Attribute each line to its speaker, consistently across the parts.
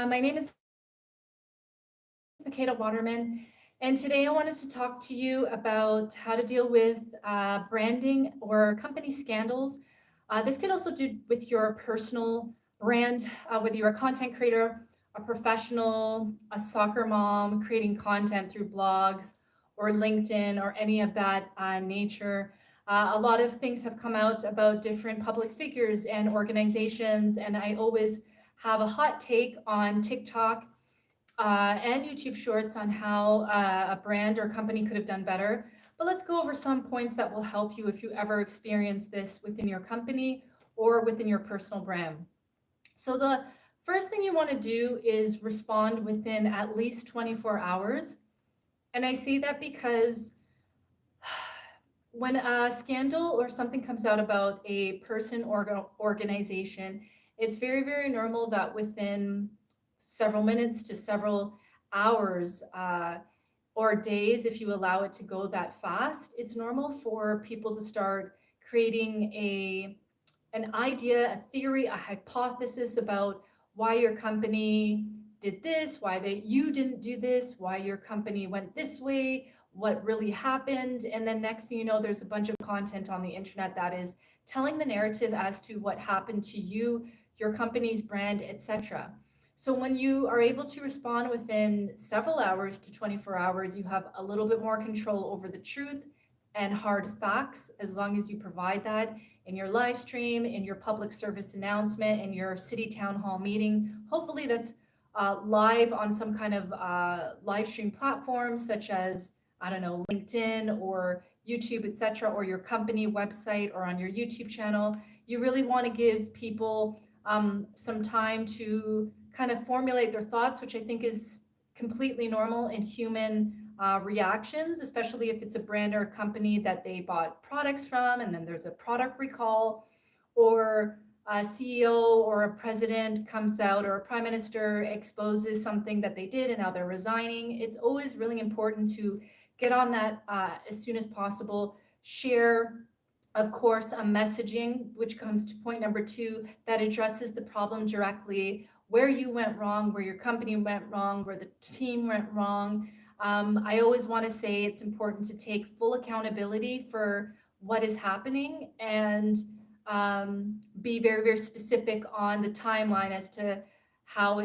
Speaker 1: My name is Makeda Waterman, and today I wanted to talk to you about how to deal with branding or company scandals. This can also do with your personal brand, whether you're a content creator, a professional, a soccer mom, creating content through blogs or LinkedIn or any of that nature. A lot of things have come out about different public figures and organizations, and I always have a hot take on TikTok and YouTube Shorts on how a brand or company could have done better. But let's go over some points that will help you if you ever experience this within your company or within your personal brand. So the first thing you want to do is respond within at least 24 hours. And I say that because when a scandal or something comes out about a person or organization, it's very, very normal that within several minutes to several hours or days, if you allow it to go that fast, it's normal for people to start creating an idea, a theory, a hypothesis about why your company did this, why you didn't do this, why your company went this way, what really happened. And then next thing you know, there's a bunch of content on the internet that is telling the narrative as to what happened to you, your company's brand, etc. So when you are able to respond within several hours to 24 hours, you have a little bit more control over the truth and hard facts, as long as you provide that in your live stream, in your public service announcement, in your city town hall meeting. Hopefully that's live on some kind of live stream platform, such as, I don't know, LinkedIn or YouTube, etc., or your company website or on your YouTube channel. You really want to give people some time to kind of formulate their thoughts, which I think is completely normal in human reactions, especially if it's a brand or a company that they bought products from, and then there's a product recall, or a CEO or a president comes out, or a prime minister exposes something that they did and now they're resigning. It's always really important to get on that as soon as possible. Share, of course, a messaging, which comes to point number 2, that addresses the problem directly, where you went wrong, where your company went wrong, where the team went wrong. I always want to say it's important to take full accountability for what is happening and be very, very specific on the timeline as to how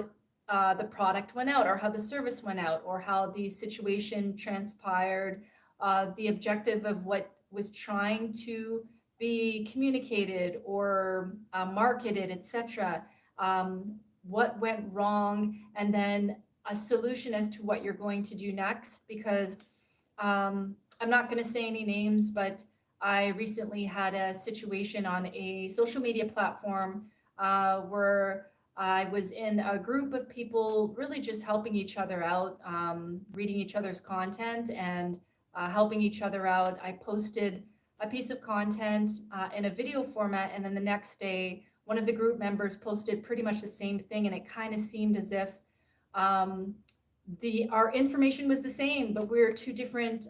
Speaker 1: the product went out, or how the service went out, or how the situation transpired, the objective of what was trying to be communicated or marketed, etc. What went wrong, and then a solution as to what you're going to do next. Because I'm not going to say any names, but I recently had a situation on a social media platform where I was in a group of people really just helping each other out, reading each other's content and helping each other out. I posted a piece of content in a video format, and then the next day, one of the group members posted pretty much the same thing, and it kind of seemed as if our information was the same, but we're two different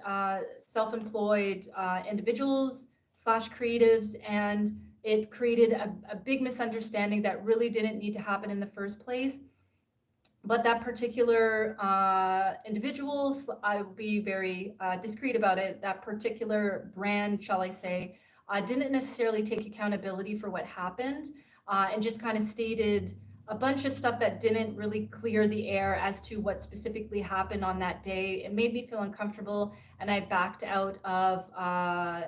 Speaker 1: self-employed individuals slash creatives, and it created a big misunderstanding that really didn't need to happen in the first place. But that particular individual, I will be very discreet about it, that particular brand, shall I say, didn't necessarily take accountability for what happened, and just kind of stated a bunch of stuff that didn't really clear the air as to what specifically happened on that day. It made me feel uncomfortable, and I backed out of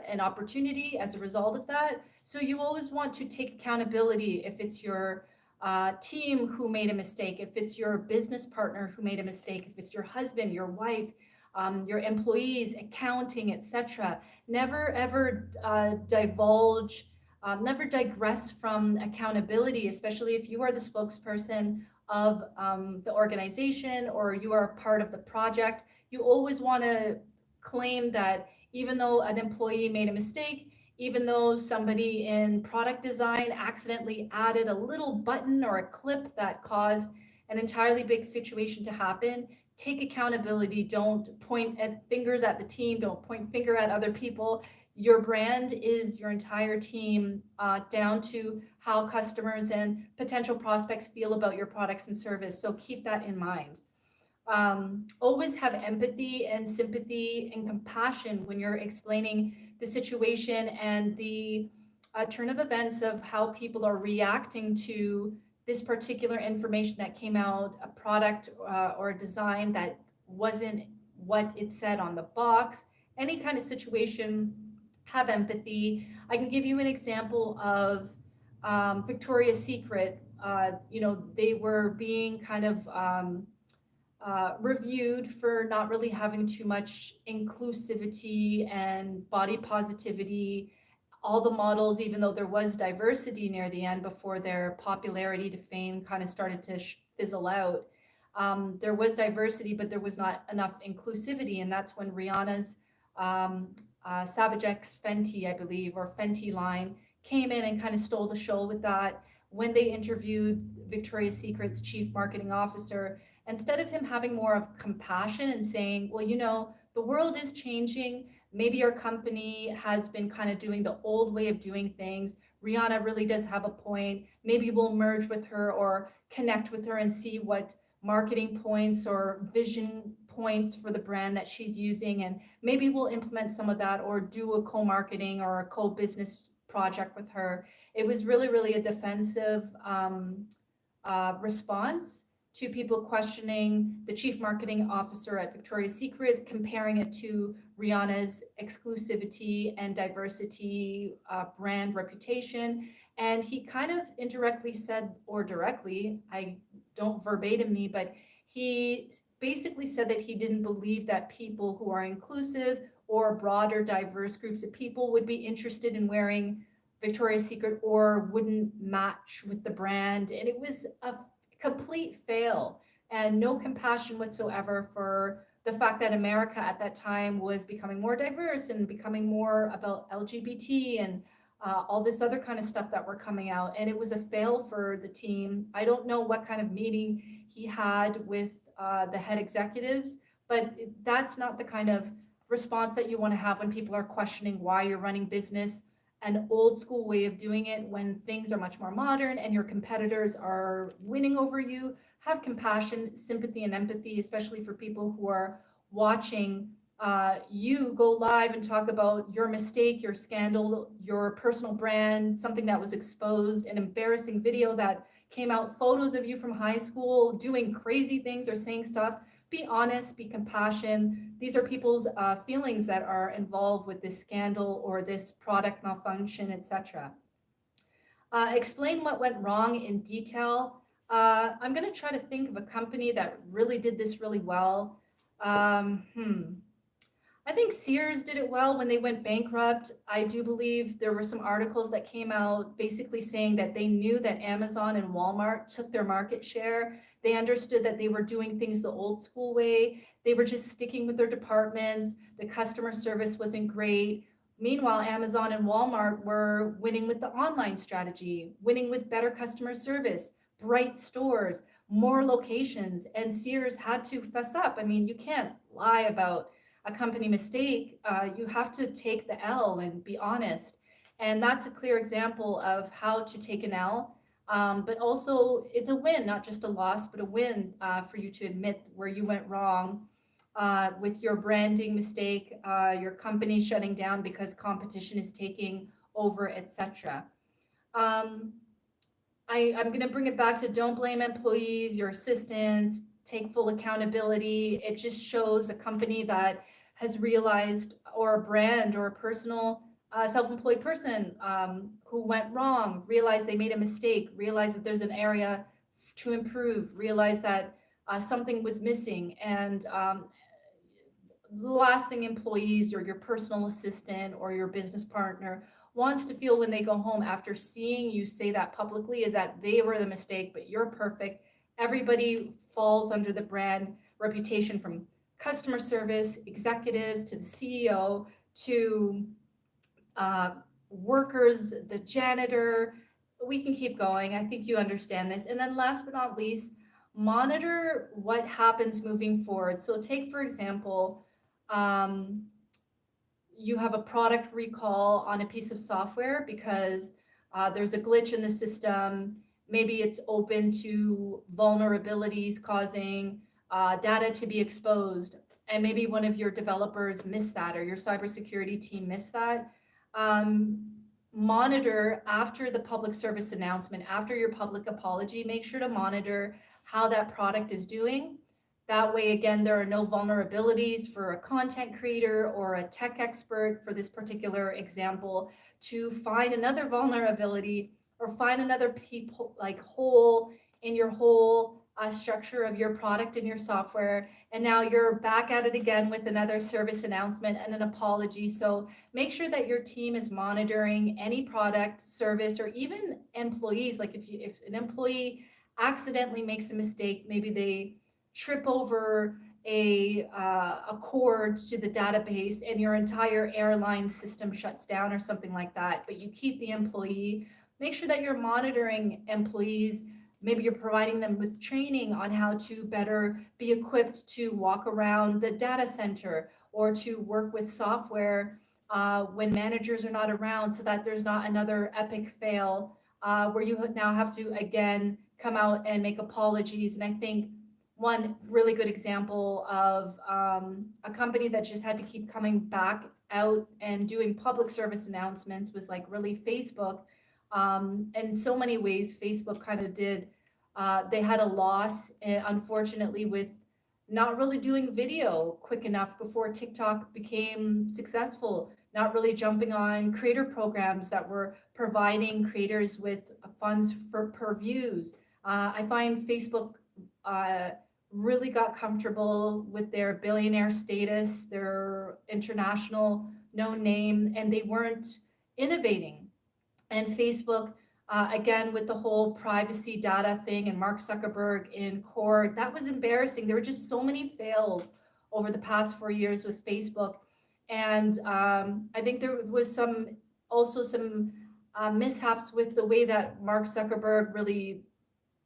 Speaker 1: an opportunity as a result of that. So you always want to take accountability if it's your team who made a mistake, if it's your business partner who made a mistake, if it's your husband, your wife, your employees, accounting, etc. Never ever divulge, never digress from accountability, especially if you are the spokesperson of the organization or you are a part of the project. You always want to claim that even though an employee made a mistake, even though somebody in product design accidentally added a little button or a clip that caused an entirely big situation to happen, take accountability. Don't point fingers at the team. Don't point finger at other people. Your brand is your entire team, down to how customers and potential prospects feel about your products and service. So keep that in mind. Always have empathy and sympathy and compassion when you're explaining the situation and the turn of events of how people are reacting to this particular information that came out, a product or a design that wasn't what it said on the box. Any kind of situation, have empathy. I can give you an example of Victoria's Secret. They were being kind of reviewed for not really having too much inclusivity and body positivity. All the models, even though there was diversity near the end before their popularity to fame kind of started to fizzle out, there was diversity, but there was not enough inclusivity. And that's when Rihanna's Savage X Fenty, I believe, or Fenty line came in and kind of stole the show with that. When they interviewed Victoria's Secret's chief marketing officer, instead of him having more of compassion and saying, well, the world is changing. Maybe our company has been kind of doing the old way of doing things. Rihanna really does have a point. Maybe we'll merge with her or connect with her and see what marketing points or vision points for the brand that she's using. And maybe we'll implement some of that or do a co-marketing or a co-business project with her. It was really, really a defensive response to people questioning the chief marketing officer at Victoria's Secret, comparing it to Rihanna's exclusivity and diversity brand reputation. And he kind of indirectly said, or directly, I don't verbatim me, but he basically said that he didn't believe that people who are inclusive or broader diverse groups of people would be interested in wearing Victoria's Secret or wouldn't match with the brand. And it was a complete fail and no compassion whatsoever for the fact that America at that time was becoming more diverse and becoming more about LGBT and all this other kind of stuff that were coming out. And it was a fail for the team. I don't know what kind of meeting he had with the head executives, but that's not the kind of response that you want to have when people are questioning why you're running business an old school way of doing it when things are much more modern and your competitors are winning over you. Have compassion, sympathy, and empathy, especially for people who are watching you go live and talk about your mistake, your scandal, your personal brand, something that was exposed, an embarrassing video that came out, photos of you from high school doing crazy things or saying stuff. Be honest, be compassionate. These are people's feelings that are involved with this scandal or this product malfunction, etc. Explain what went wrong in detail. I'm going to try to think of a company that really did this really well. I think Sears did it well when they went bankrupt. I do believe there were some articles that came out basically saying that they knew that Amazon and Walmart took their market share. They understood that they were doing things the old school way. They were just sticking with their departments. The customer service wasn't great. Meanwhile, Amazon and Walmart were winning with the online strategy, winning with better customer service, bright stores, more locations, and Sears had to fess up. I mean, you can't lie about a company mistake. You have to take the L and be honest. And that's a clear example of how to take an L. But also it's a win, not just a loss, but a win for you to admit where you went wrong with your branding mistake, your company shutting down because competition is taking over, etc. I'm going to bring it back to don't blame employees, your assistants, take full accountability. It just shows a company that has realized, or a brand or a personal self-employed person who went wrong, realized they made a mistake, realized that there's an area to improve, realized that something was missing. And the last thing employees or your personal assistant or your business partner wants to feel when they go home after seeing you say that publicly is that they were the mistake, but you're perfect. Everybody falls under the brand reputation, from customer service executives to the CEO to workers, the janitor. We can keep going. I think you understand this. And then last but not least, monitor what happens moving forward. So take, for example, you have a product recall on a piece of software because there's a glitch in the system. Maybe it's open to vulnerabilities causing data to be exposed. And maybe one of your developers missed that or your cybersecurity team missed that. Um, Monitor after the public service announcement, after your public apology, make sure to monitor how that product is doing. That way, again, there are no vulnerabilities for a content creator or a tech expert for this particular example to find another vulnerability or find another people like hole in your whole structure of your product and your software. And now you're back at it again with another service announcement and an apology. So make sure that your team is monitoring any product, service, or even employees. Like if an employee accidentally makes a mistake, maybe they trip over a cord to the database and your entire airline system shuts down or something like that, but you keep the employee, make sure that you're monitoring employees. Maybe you're providing them with training on how to better be equipped to walk around the data center or to work with software when managers are not around so that there's not another epic fail where you now have to again come out and make apologies. And I think one really good example of a company that just had to keep coming back out and doing public service announcements was like really Facebook. In so many ways, Facebook kind of did, they had a loss, unfortunately, with not really doing video quick enough before TikTok became successful, not really jumping on creator programs that were providing creators with funds for per views. I find Facebook uh, really got comfortable with their billionaire status, their international known name, and they weren't innovating. And Facebook, again, with the whole privacy data thing and Mark Zuckerberg in court, that was embarrassing. There were just so many fails over the past 4 years with Facebook. And I think there was some mishaps with the way that Mark Zuckerberg really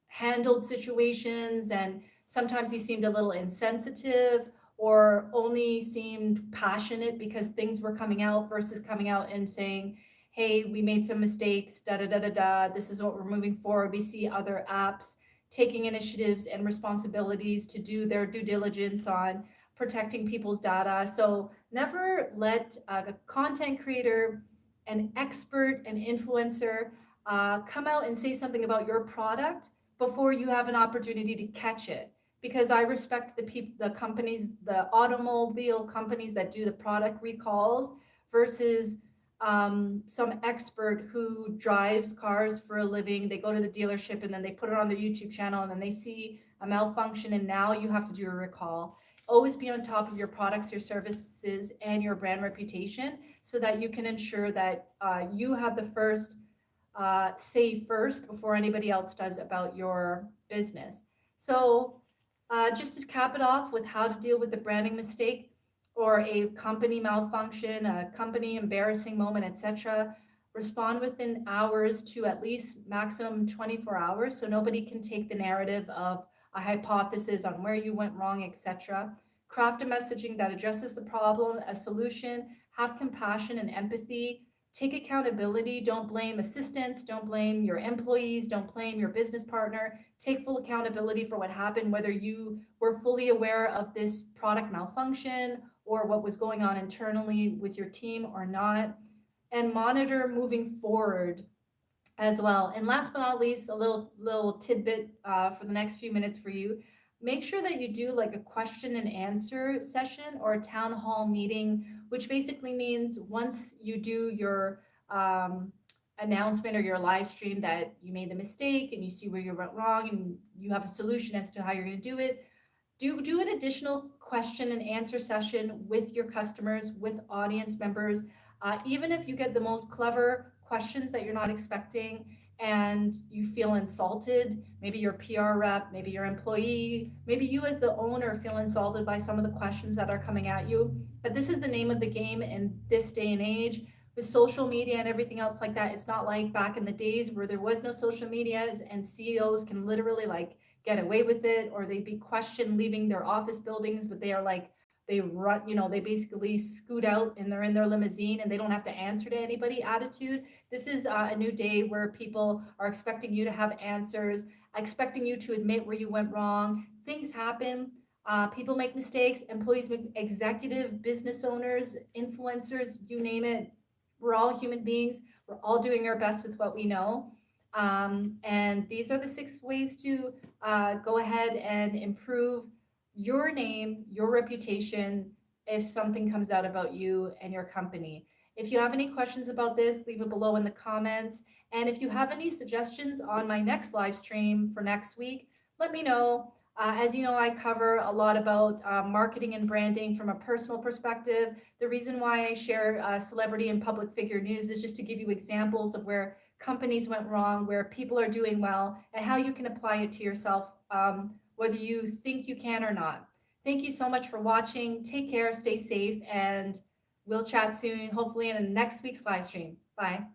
Speaker 1: handled situations, and sometimes he seemed a little insensitive or only seemed passionate because things were coming out versus coming out and saying, hey, we made some mistakes, da da da da da, this is what we're moving forward. We see other apps taking initiatives and responsibilities to do their due diligence on protecting people's data. So never let a content creator, an expert, an influencer come out and say something about your product before you have an opportunity to catch it. Because I respect the companies, the automobile companies that do the product recalls versus some expert who drives cars for a living. They go to the dealership and then they put it on their YouTube channel and then they see a malfunction and now you have to do a recall. Always be on top of your products, your services, and your brand reputation so that you can ensure that you have the first say first before anybody else does about your business. So just to cap it off with how to deal with a branding mistake or a company malfunction, a company embarrassing moment, etc., respond within hours to at least maximum 24 hours so nobody can take the narrative of a hypothesis on where you went wrong, etc. Craft a messaging that addresses the problem, a solution, have compassion and empathy. Take accountability. Don't blame assistants. Don't blame your employees. Don't blame your business partner. Take full accountability for what happened, whether you were fully aware of this product malfunction or what was going on internally with your team or not. And monitor moving forward as well. And last but not least, a little tidbit for the next few minutes for you. Make sure that you do like a question and answer session or a town hall meeting, which basically means once you do your announcement or your live stream that you made the mistake and you see where you went wrong and you have a solution as to how you're going to do it, do an additional question and answer session with your customers, with audience members. Even if you get the most clever questions that you're not expecting and you feel insulted, maybe your PR rep, maybe your employee, maybe you as the owner feel insulted by some of the questions that are coming at you. But this is the name of the game in this day and age with social media and everything else like that. It's not like back in the days where there was no social media and CEOs can literally like get away with it, or they'd be questioned leaving their office buildings, but they are like they run, they basically scoot out and they're in their limousine and they don't have to answer to anybody attitude. This is a new day where people are expecting you to have answers, expecting you to admit where you went wrong. Things happen. People make mistakes, employees make, executive, business owners, influencers, you name it. We're all human beings. We're all doing our best with what we know. And these are the 6 ways to go ahead and improve your name, your reputation, if something comes out about you and your company. If you have any questions about this, leave it below in the comments. And if you have any suggestions on my next live stream for next week, let me know. As you know, I cover a lot about marketing and branding from a personal perspective. The reason why I share celebrity and public figure news is just to give you examples of where companies went wrong, where people are doing well, and how you can apply it to yourself, whether you think you can or not. Thank you so much for watching. Take care, stay safe, and we'll chat soon, hopefully in next week's live stream. Bye.